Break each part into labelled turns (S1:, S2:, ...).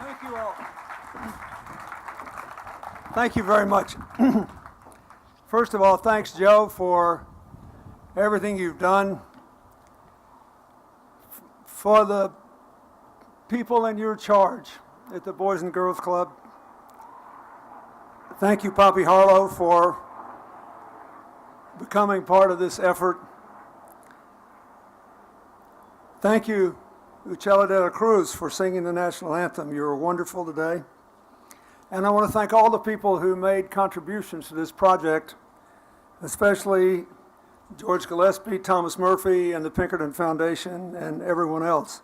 S1: Thank you all. Thank you very much. First of all, thanks, Joe, for everything you've done for the people in your charge at the Boys and Girls Club. Thank you, Poppy Harlow, for becoming part of this effort. Thank you, Uchela de la Cruz, for singing the national anthem. You were wonderful today. And I want to thank all the people who made contributions to this project, especially George Gillespie, Thomas Murphy, and the Pinkerton Foundation, and everyone else.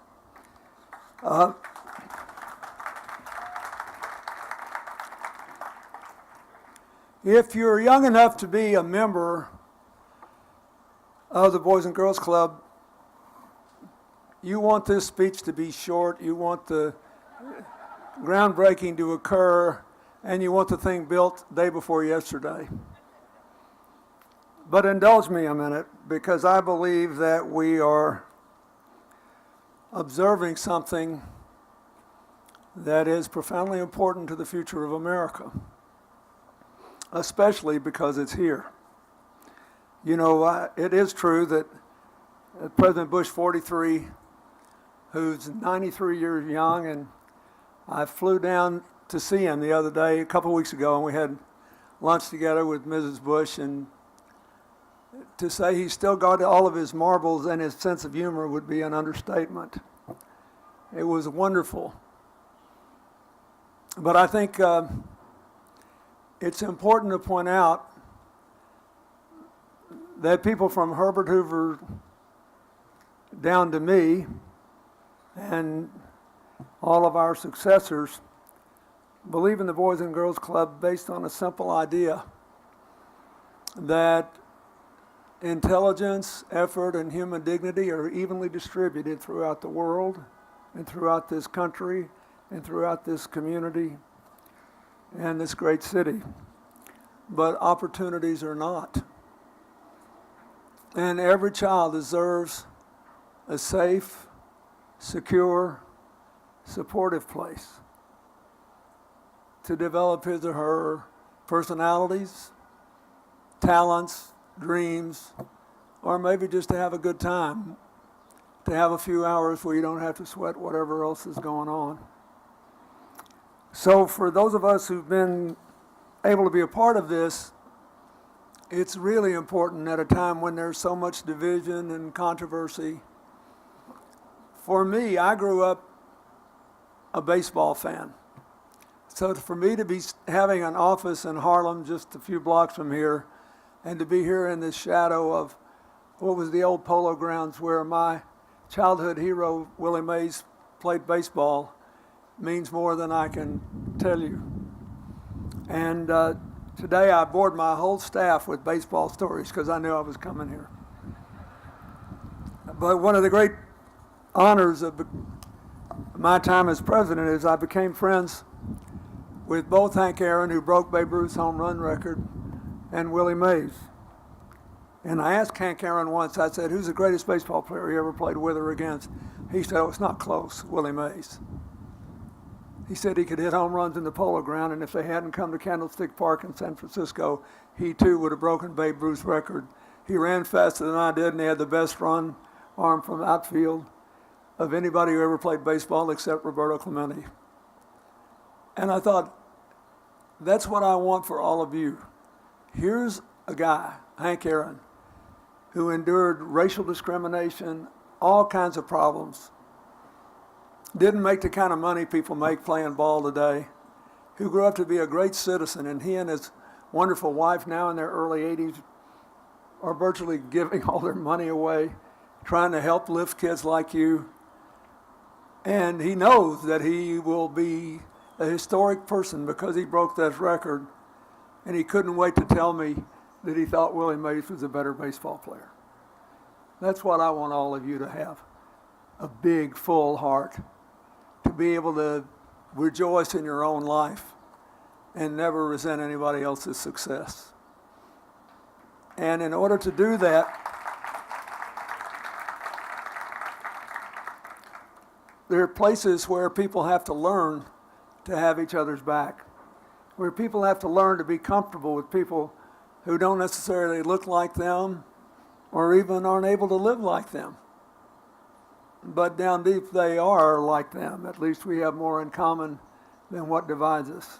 S1: If you're young enough to be a member of the Boys and Girls Club, you want this speech to be short, you want the groundbreaking to occur, and you want the thing built day before yesterday. But indulge me a minute, because I believe that we are observing something that is profoundly important to the future of America, especially because it's here. You know, it is true that President Bush 43, who's 93 years young, and I flew down to see him the other day, a couple of weeks ago, and we had lunch together with Mrs. Bush, and to say he's still got all of his marbles and his sense of humor would be an understatement. It was wonderful. But I think it's important to point out that people from Herbert Hoover down to me and all of our successors believe in the Boys and Girls Club based on a simple idea that intelligence, effort, and human dignity are evenly distributed throughout the world and throughout this country and throughout this community and this great city. But opportunities are not. And every child deserves a safe, secure, supportive place to develop his or her personalities, talents, dreams, or maybe just to have a good time, to have a few hours where you don't have to sweat whatever else is going on. So for those of us who've been able to be a part of this, it's really important at a time when there's so much division and controversy. For me, I grew up a baseball fan. So for me to be having an office in Harlem just a few blocks from here, and to be here in the shadow of what was the old polo grounds where my childhood hero, Willie Mays, played baseball, means more than I can tell you. And today I bored my whole staff with baseball stories because I knew I was coming here. But one of the great honors of my time as president is I became friends with both Hank Aaron, who broke Babe Ruth's home run record, and Willie Mays. And I asked Hank Aaron once, I said, who's the greatest baseball player you ever played with or against? He said, oh, it's not close, Willie Mays. He said he could hit home runs in the Polo Ground, and if they hadn't come to Candlestick Park in San Francisco, he too would have broken Babe Ruth's record. He ran faster than I did, and he had the best run arm from outfield of anybody who ever played baseball except Roberto Clemente. And I thought, that's what I want for all of you. Here's a guy, Hank Aaron, who endured racial discrimination, all kinds of problems, didn't make the kind of money people make playing ball today, who grew up to be a great citizen, and he and his wonderful wife, now in their early 80s, are virtually giving all their money away, trying to help lift kids like you. And he knows that he will be a historic person because he broke that record, and he couldn't wait to tell me that he thought Willie Mays was a better baseball player. That's what I want all of you to have, a big, full heart, to be able to rejoice in your own life and never resent anybody else's success. And in order to do that, there are places where people have to learn to have each other's back, where people have to learn to be comfortable with people who don't necessarily look like them or even aren't able to live like them. But down deep, they are like them. At least we have more in common than what divides us.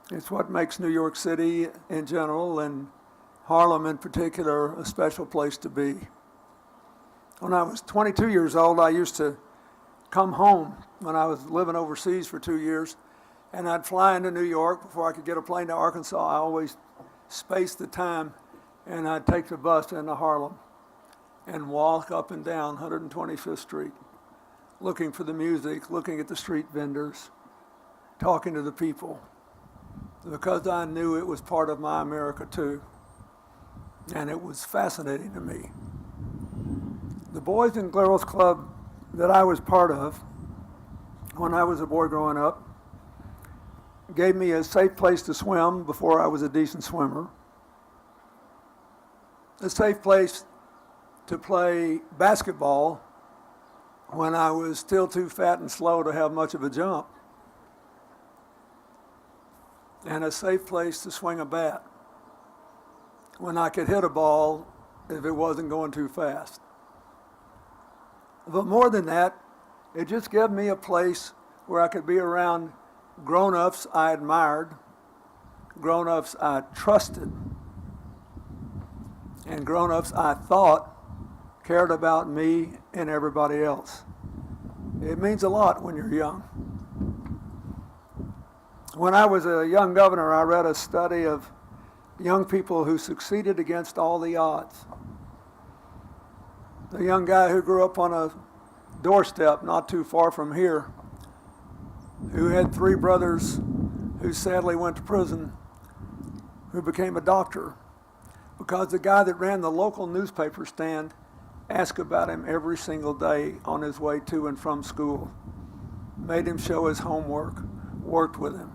S1: It's what makes New York City in general and Harlem in particular a special place to be. When I was 22 years old, I used to come home when I was living overseas for 2 years, and I'd fly into New York before I could get a plane to Arkansas. I always spaced the time, and I'd take the bus into Harlem and walk up and down 125th Street, looking for the music, looking at the street vendors, talking to the people, because I knew it was part of my America too, and it was fascinating to me. The Boys and Girls Club that I was part of when I was a boy growing up gave me a safe place to swim before I was a decent swimmer, a safe place to play basketball when I was still too fat and slow to have much of a jump, and a safe place to swing a bat when I could hit a ball if it wasn't going too fast. But more than that, it just gave me a place where I could be around grown-ups I admired, grown-ups I trusted, and grown-ups I thought cared about me and everybody else. It means a lot when you're young. When I was a young governor, I read a study of young people who succeeded against all the odds. The young guy who grew up on a doorstep not too far from here, who had 3 brothers who sadly went to prison, who became a doctor because the guy that ran the local newspaper stand asked about him every single day on his way to and from school, made him show his homework, worked with him.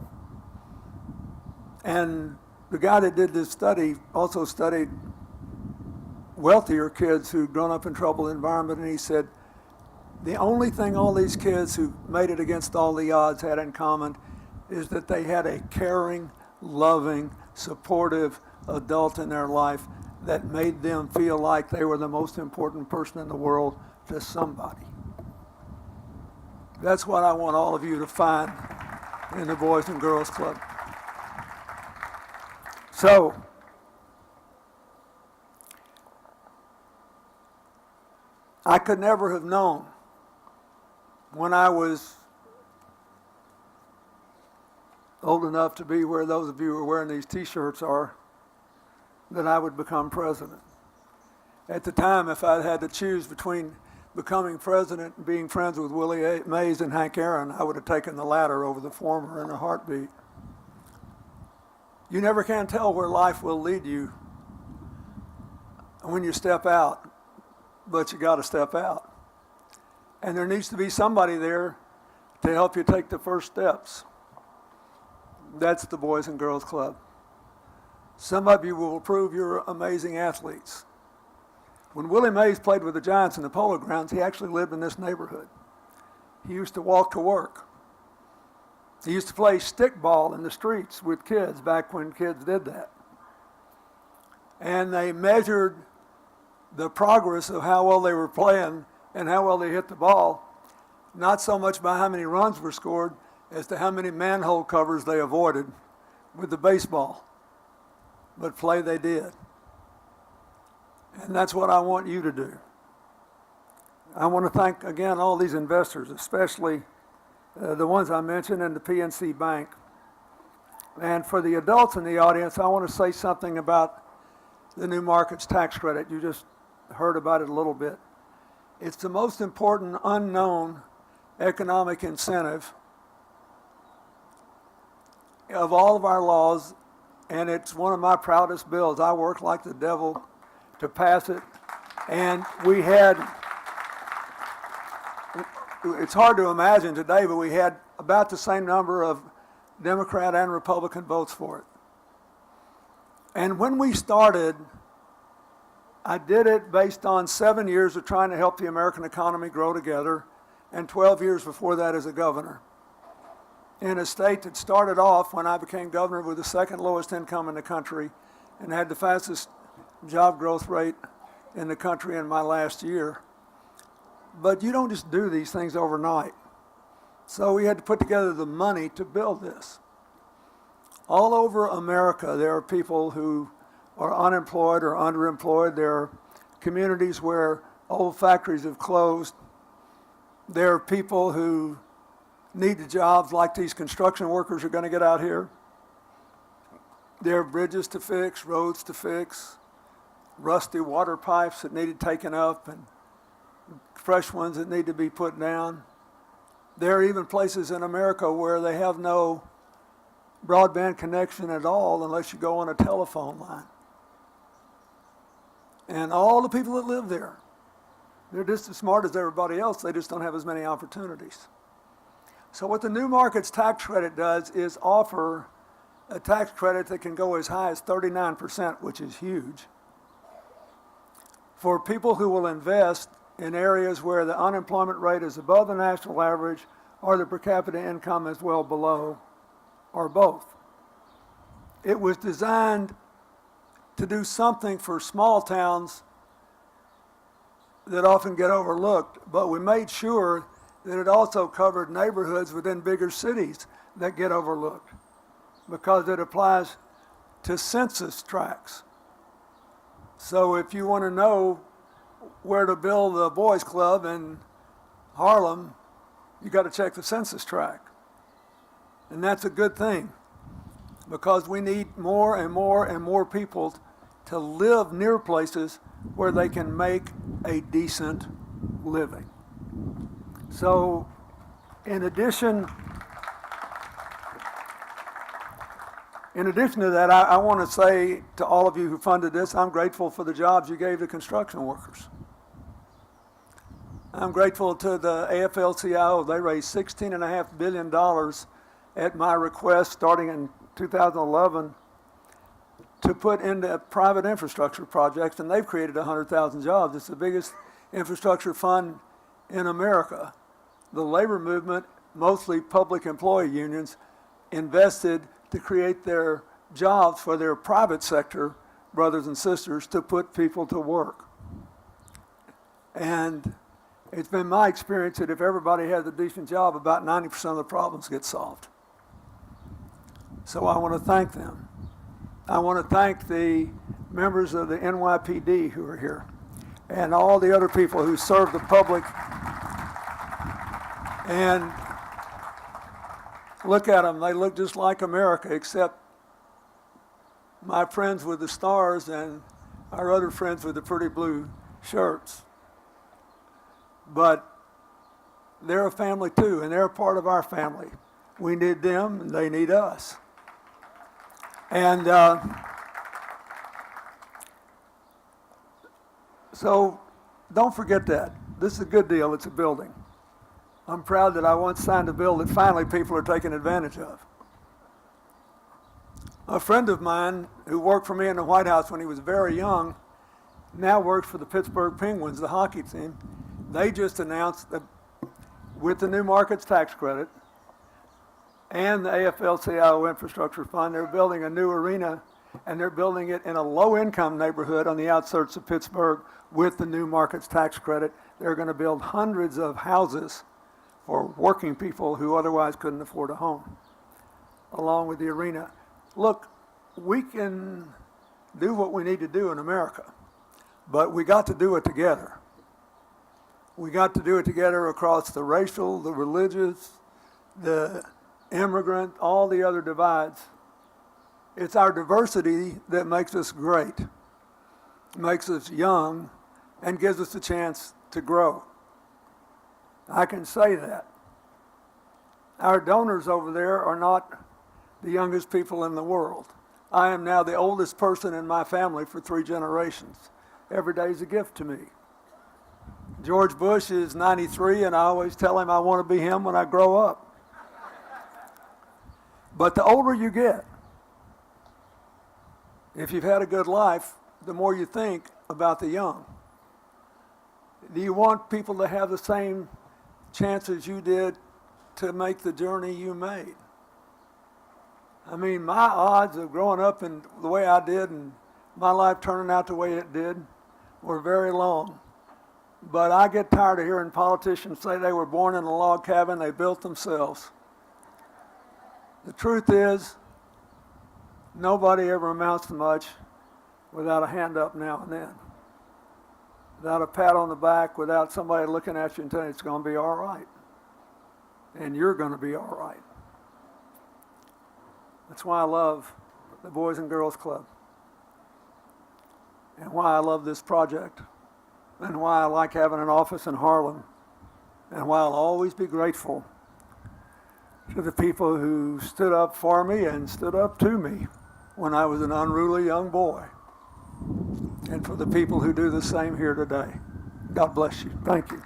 S1: And the guy that did this study also studied wealthier kids who'd grown up in troubled environment, and he said, the only thing all these kids who made it against all the odds had in common is that they had a caring, loving, supportive adult in their life that made them feel like they were the most important person in the world to somebody. That's what I want all of you to find in the Boys and Girls Club. So, I could never have known when I was old enough to be where those of you who are wearing these t-shirts are, that I would become president. At the time, if I had to choose between becoming president and being friends with Willie Mays and Hank Aaron, I would have taken the latter over the former in a heartbeat. You never can tell where life will lead you when you step out, but you got to step out. And there needs to be somebody there to help you take the first steps. That's the Boys and Girls Club. Some of you will prove you're amazing athletes. When Willie Mays played with the Giants in the Polo Grounds, he actually lived in this neighborhood. He used to walk to work. He used to play stickball in the streets with kids back when kids did that. And they measured the progress of how well they were playing and how well they hit the ball, not so much by how many runs were scored as to how many manhole covers they avoided with the baseball, but play they did. And that's what I want you to do. I want to thank again all these investors, especially the ones I mentioned and the PNC Bank. And for the adults in the audience, I want to say something about the New Markets Tax Credit. You just heard about it a little bit. It's the most important unknown economic incentive of all of our laws, and it's one of my proudest bills. I worked like the devil to pass it, and we had, it's hard to imagine today, but we had about the same number of Democrat and Republican votes for it. And when we started, I did it based on 7 years of trying to help the American economy grow together, and 12 years before that as a governor. in a state that started off when I became governor with the second lowest income in the country and had the fastest job growth rate in the country in my last year. But you don't just do these things overnight. So we had to put together the money to build this. All over America, there are people who are unemployed or underemployed. There are communities where old factories have closed. There are people who need the jobs like these construction workers are going to get out here. There are bridges to fix, roads to fix, rusty water pipes that needed taken up and fresh ones that need to be put down. There are even places in America where they have no broadband connection at all unless you go on a telephone line. And all the people that live there, they're just as smart as everybody else, they just don't have as many opportunities. So what the New Markets Tax Credit does is offer a tax credit that can go as high as 39%, which is huge, for people who will invest in areas where the unemployment rate is above the national average or the per capita income is well below, or both. It was designed to do something for small towns that often get overlooked, but we made sure that it also covered neighborhoods within bigger cities that get overlooked because it applies to census tracts. So if you want to know where to build a boys club in Harlem, you got to check the census tract. And that's a good thing because we need more and more and more people to live near places where they can make a decent living. So in addition to that, I want to say to all of you who funded this, I'm grateful for the jobs you gave to construction workers. I'm grateful to the AFL-CIO. They raised $16.5 billion at my request starting in 2011 to put into private infrastructure projects, and they've created 100,000 jobs. It's the biggest infrastructure fund in America. The labor movement, mostly public employee unions, invested to create their jobs for their private sector brothers and sisters to put people to work. And it's been my experience that if everybody has a decent job, about 90% of the problems get solved. So I want to thank them. I want to thank the members of the NYPD who are here and all the other people who serve the public. And look at them, they look just like America, except my friends with the stars and our other friends with the pretty blue shirts. But they're a family too, and they're a part of our family. We need them, and they need us. And so don't forget that. This is a good deal. It's a building. I'm proud that I once signed a bill that finally people are taking advantage of. A friend of mine who worked for me in the White House when he was very young now works for the Pittsburgh Penguins, the hockey team. They just announced that with the New Markets Tax Credit and the AFL-CIO Infrastructure Fund, they're building a new arena, and they're building it in a low-income neighborhood on the outskirts of Pittsburgh with the New Markets Tax Credit. They're going to build hundreds of houses for working people who otherwise couldn't afford a home, along with the arena. Look, we can do what we need to do in America, but we got to do it together. We got to do it together across the racial, the religious, the immigrant, all the other divides. It's our diversity that makes us great, makes us young, and gives us a chance to grow. I can say that. Our donors over there are not the youngest people in the world. I am now the oldest person in my family for 3 generations. Every day is a gift to me. George Bush is 93, and I always tell him I want to be him when I grow up. But the older you get, if you've had a good life, the more you think about the young. Do you want people to have the same chances you did to make the journey you made? I mean, my odds of growing up in the way I did and my life turning out the way it did were very long. But I get tired of hearing politicians say they were born in a log cabin they built themselves. The truth is, nobody ever amounts to much without a hand up now and then, without a pat on the back, without somebody looking at you and telling you it's going to be all right. And you're going to be all right. That's why I love the Boys and Girls Club, and why I love this project, and why I like having an office in Harlem, and why I'll always be grateful to the people who stood up for me and stood up to me when I was an unruly young boy, and for the people who do the same here today. God bless you. Thank you.